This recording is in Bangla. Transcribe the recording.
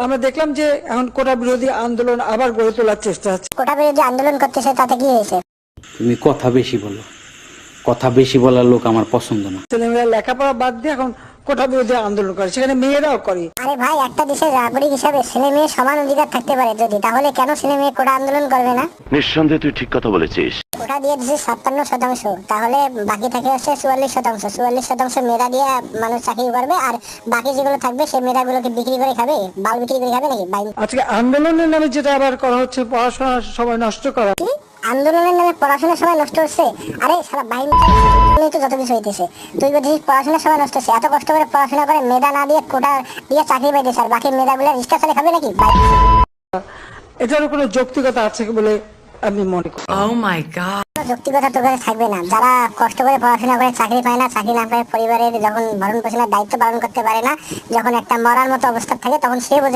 আমরা দেখলাম যে এখন কোটা বিরোধী আন্দোলন আবার গড়ে তোলার চেষ্টা হচ্ছে। কোটা বিরোধী আন্দোলন করতেছে, তাতে কি হয়েছে? তুমি কথা বেশি বলো, কথা বেশি বলার লোক আমার পছন্দ না। ছেলেমেয়েরা লেখাপড়া বাদ দিয়ে এখন কোটা বিরোধী আন্দোলন করে, সেখানে মেয়েরাও করে। আরে ভাই, একটা দেশের নাগরিক হিসাবে ছেলে মেয়ে সমান অধিকার থাকতে পারে যদি, তাহলে কেন ছেলে মেয়ে কোটা আন্দোলন করবে না? নিঃসন্দেহে তুই ঠিক কথা বলেছিস। কোটা দিয়ে দিচ্ছে 57%, তাহলে বাকি থাকে হচ্ছে 44%। 44% মেয়েরা দিয়ে মানুষ চাকরি করবে, আর বাকি যেগুলো থাকবে সেই মেয়েরাগুলোকে বিক্রি করে খাবে, বাল বিক্রি করে খাবে নাকি? আজকে আন্দোলনের নামে যেটা আবার করা হচ্ছে, পড়াশোনার সময় নষ্ট করা। কি আন্দোলনের নামে পড়াশোনার সময় নষ্ট হচ্ছে? আরে সারা বাহিনী তো যত কিছু হইতেছে, তুই বলছিস পড়াশোনার সময় নষ্ট হচ্ছে? এত কষ্ট করে পড়াশোনা করে মেধা না দিয়ে কোটা দিয়ে চাকরি পাইতেছে, আর বাকি মেধাগুলো রিক্সা চালিয়ে খাবে নাকি? এটারও কোনো যৌক্তিকতা আছে বলে আমি মনে করি। যৌক্তিকতা তোর কাছে থাকবে না। যারা কষ্ট করে পড়াশোনা করে চাকরি পায় না, চাকরি না পায়, পরিবারের যখন ভরণ পোষণের দায়িত্ব পালন করতে পারে না, যখন একটা মরার মতো অবস্থা থাকে, তখন সে বোঝে